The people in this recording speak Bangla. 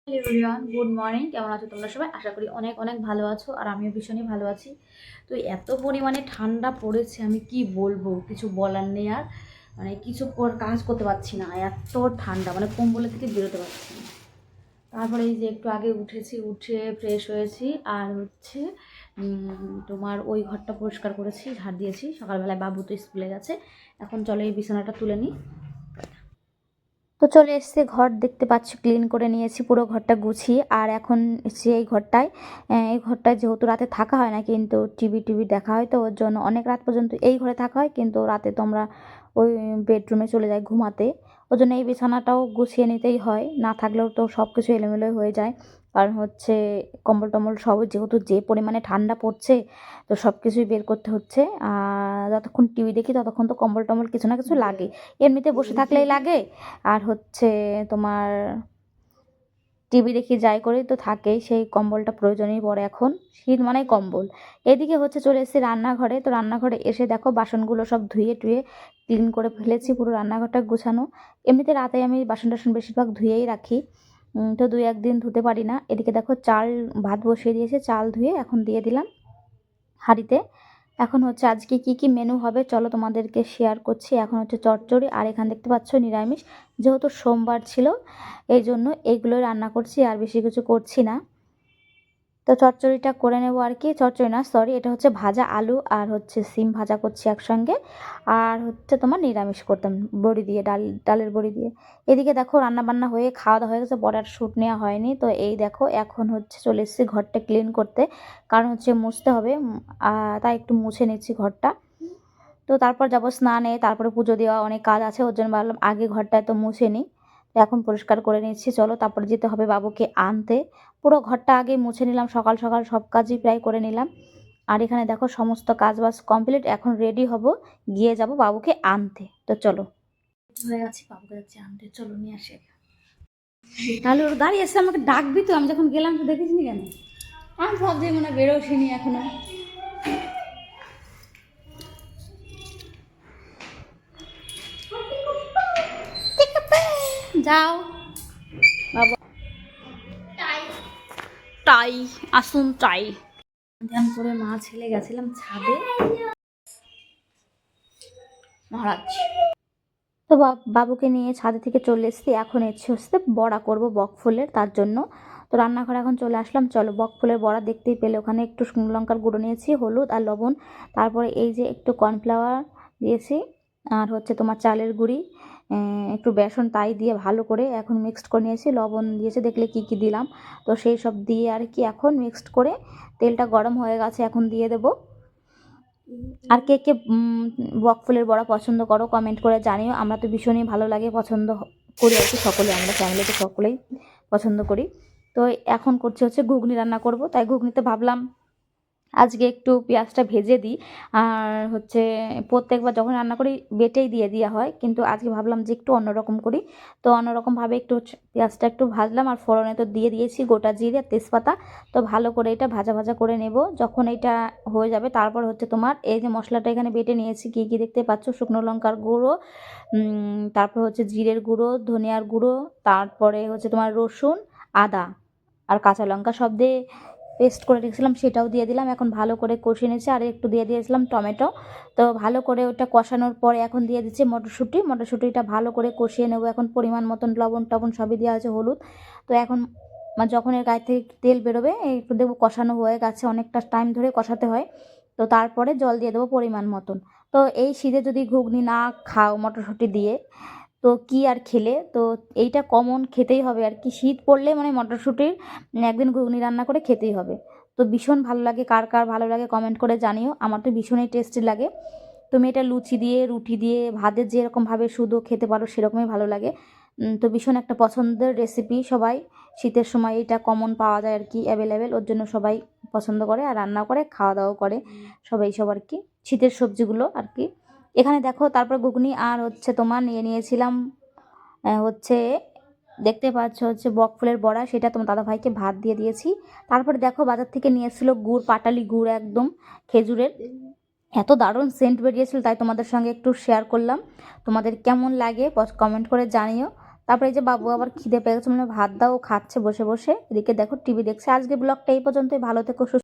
Hello everyone, good morning. কেমন আছো তোমরা সবাই? আশা করি অনেক অনেক ভালো আছো, আর আমিও ভীষণই ভালো আছি। তো এত পরিমাণে ঠান্ডা পড়েছে, আমি কি বলবো, কিছু বলার নেই। আর কিছু কাজ করতে পারছি না, এত ঠান্ডা, কম্বলের থেকে বেরোতে পারছি না। তারপরে এই যে একটু আগে উঠেছি, উঠে ফ্রেশ হয়েছি, আর তোমার ওই ঘরটা পরিষ্কার করেছি, ঝাড় দিয়েছি। সকালবেলায় বাবু তো স্কুলে গেছে। এখন চলো এই বিছানাটা তুলে নিই। তো চলে এসেছে ঘর, দেখতে পাচ্ছ ক্লিন করে নিয়েছি পুরো ঘরটা গুছিয়ে। আর এখন এসেছি এই ঘরটায় যেহেতু রাতে থাকা হয় না, কিন্তু টিভি দেখা হয়, তো ওর জন্য অনেক রাত পর্যন্ত এই ঘরে থাকা হয়, কিন্তু রাতে তো আমরা ওই বেডরুমে চলে যাই ঘুমাতে। ওর জন্য এই বিছানাটাও গুছিয়ে নিতেই হয়, না থাকলেও তো সব কিছু এলোমেলো হয়ে যায়। কারণ হচ্ছে কম্বল টম্বল সব, যেহেতু যে পরিমাণে ঠান্ডা পড়ছে, তো সব কিছুই বের করতে হচ্ছে। আর যতক্ষণ টিভি দেখি ততক্ষণ তো কম্বল টম্বল কিছু না কিছু লাগে, এমনিতে বসে থাকলেই লাগে। আর হচ্ছে তোমার টিভি দেখি যাই করি তো থাকেই, সেই কম্বলটা প্রয়োজনই পড়ে। এখন শীত মানেই কম্বল। এদিকে হচ্ছে চলে এসেছি রান্নাঘরে। তো রান্নাঘরে এসে দেখো বাসনগুলো সব ধুয়ে টুয়ে ক্লিন করে ফেলেছি, পুরো রান্নাঘরটা গুছানো। এমনিতে রাতে আমি বাসন টাসন বেশিরভাগ ধুয়েই রাখি, তো 2-1 দিন ধুতে পারি না। এদিকে দেখো ভাত বসিয়ে দিয়েছে, চাল ধুয়ে এখন দিয়ে দিলাম হাঁড়িতে। এখন হচ্ছে আজকে কি কি মেনু হবে চলো তোমাদেরকে শেয়ার করছি। এখন হচ্ছে চচ্চড়ি, আর এখানে দেখতে পাচ্ছ নিরামিষ, যেহেতু সোমবার ছিল এই জন্য এইগুলোই রান্না করছি, আর বেশি কিছু করছি না। তো চচ্চড়িটা করে নেবো আর কি, চচ্চড়ি না সরি, এটা হচ্ছে ভাজা আলু আর হচ্ছে সিম ভাজা করছি একসঙ্গে। আর হচ্ছে তোমার নিরামিষ করতাম বড়ি দিয়ে, ডালের বড়ি দিয়ে। এদিকে দেখো রান্না বান্না হয়ে খাওয়া দাওয়া হয়ে গেছে, বড়ার শ্যুট নেওয়া হয়নি। তো এই দেখো এখন হচ্ছে চলে এসেছি ঘরটা ক্লিন করতে, কারণ হচ্ছে মুছতে হবে। তাই একটু মুছে নিচ্ছি ঘরটা। তো তারপর যাবো স্নানে, তারপরে পুজো দেওয়া অনেক কাজ আছে, ওর জন্য ভাবলাম আগে ঘরটা তো মুছে নিই। তো এখন পরিষ্কার করে নিচ্ছি, চলো তারপরে যেতে হবে বাবুকে আনতে। পুরো ঘরটা আগে মুছে নিলাম, সকাল সকাল সব কাজই প্রায় করে নিলাম। আর এখানে দেখো সমস্ত কাজ বাজ কমপ্লিট, এখন রেডি হব, গিয়ে যাব বাবুকে আনতে। তো চলো, হয়ে গেছি, বাবুকে যাচ্ছি আনতে, চলো নিয়ে আসে। তাহলে ওর গাড়ি এসে আমাকে ডাকবি তো, আমি যখন গেলাম তো দেখিসনি কেন? আমি ভাবছি মনে হয় বেরোসিনি এখনো। যাও বাবা, টাই আসুন টাই। ধ্যান করে মা ছেলে গেছিলাম ছাদে, মহারাজ। তো বাবুকে নিয়ে ছাদে থেকে চলে এসেছি, এখন হচ্ছে বড়া করব বক ফুলের, তার জন্য। তো রান্নাঘরে এখন চলে আসলাম, চলো বক ফুলের বড়া দেখতেই পেলে, ওখানে একটু শুকনো লঙ্কার গুঁড়ো নিয়েছি, হলুদ আর লবণ, তারপরে এই যে একটু কর্নফ্লাওয়ার দিয়েছি, আর হচ্ছে তোমার চালের গুঁড়ি, একটু বেসন, তাই দিয়ে ভালো করে এখন মিক্সড করে নিয়েছি। লবণ দিয়েছে, দেখলে কি কি দিলাম। তো সেই সব দিয়ে আর কি এখন মিক্সড করে, তেলটা গরম হয়ে গেছে, এখন দিয়ে দেবো। আর কে কে বক ফুলের বড়া পছন্দ করো কমেন্ট করে জানিও। আমরা তো ভীষণই ভালো লাগে, পছন্দ করি আর কি, সকলে আমরা ফ্যামিলিতে সকলেই পছন্দ করি। তো এখন করছি হচ্ছে ঘুগনি রান্না করব, তাই ঘুগনিতে ভাবলাম আজকে একটু পেঁয়াজটা ভেজে দিই। আর হচ্ছে প্রত্যেকবার যখন রান্না করি বেটেই দিয়ে দেওয়া হয়, কিন্তু আজকে ভাবলাম যে একটু অন্যরকম করি। তো অন্যরকমভাবে একটু পেঁয়াজটা একটু ভাজলাম, আর ফোড়নে তো দিয়ে দিয়েছি গোটা জিরে আর তেজপাতা। তো ভালো করে এটা ভাজা ভাজা করে নেব। যখন এটা হয়ে যাবে তারপর হচ্ছে তোমার এই যে মশলাটা এখানে বেটে নিয়েছি, কী কী দেখতে পাচ্ছ, শুকনো লঙ্কার গুঁড়ো, তারপর হচ্ছে জিরের গুঁড়ো, ধনিয়ার গুঁড়ো, তারপরে হচ্ছে তোমার রসুন, আদা আর কাঁচা লঙ্কা সব দিয়ে পেস্ট করে রেখেছিলাম, সেটাও দিয়ে দিলাম। এখন ভালো করে কষিয়ে নিয়েছি, আর একটু দিয়ে দিয়েছিলাম টমেটো। তো ভালো করে ওটা কষানোর পরে এখন দিয়ে দিচ্ছি মটরশুঁটিটা ভালো করে কষিয়ে নেব। এখন পরিমাণ মতন লবণ টবণ সবই দেওয়া আছে, হলুদ। তো এখন যখন এর গায়ে থেকে তেল বেরোবে একটু দেখবো কষানো হয়ে গেছে, অনেকটা টাইম ধরে কষাতে হয়। তো তারপরে জল দিয়ে দেবো পরিমাণ মতন। তো এই শীতে যদি ঘুগনি না খাও মটরশুঁটি দিয়ে, তো কি আর খেলে, তো এইটা কমন খেতেই হবে আর কি। শীত পড়লে মানে মটরশুঁটির একদিন ঘুগনি রান্না করে খেতেই হবে। তো ভীষণ ভালো লাগে, কার কার ভালো লাগে কমেন্ট করে জানিও। আমার তো ভীষণই টেস্টি লাগে। তুমি এটা লুচি দিয়ে, রুটি দিয়ে, ভাতের যেরকমভাবে শুধু খেতে পারো সেরকমই ভালো লাগে। তো ভীষণ একটা পছন্দের রেসিপি সবাই। শীতের সময় এটা কমন পাওয়া যায় আর কি, অ্যাভেলেবেল, ওর জন্য সবাই পছন্দ করে আর রান্না করে খাওয়া দাওয়া করে সবাই সব আর কি, শীতের সবজিগুলো আর কি। এখানে দেখো তারপর ঘুগনি আর হচ্ছে তোমার নিয়েছিলাম হচ্ছে দেখতে পাচ্ছ হচ্ছে বক ফুলের বড়া, সেটা তোমার দাদাভাইকে ভাত দিয়ে দিয়েছি। তারপরে দেখো বাজার থেকে নিয়ে এসেছিলো গুড়, পাটালি গুড় একদম খেজুরের, এত দারুণ সেন্ট বেরিয়েছিল, তাই তোমাদের সঙ্গে একটু শেয়ার করলাম। তোমাদের কেমন লাগে কমেন্ট করে জানিও। তারপরে এই যে বাবু আবার খিদে পেয়ে গেছে, মানে ভাত দাও, ও খাচ্ছে বসে বসে। এদিকে দেখো টিভি দেখছে। আজকে ব্লগটা এই পর্যন্তই। ভালো থেকো, সুস্থ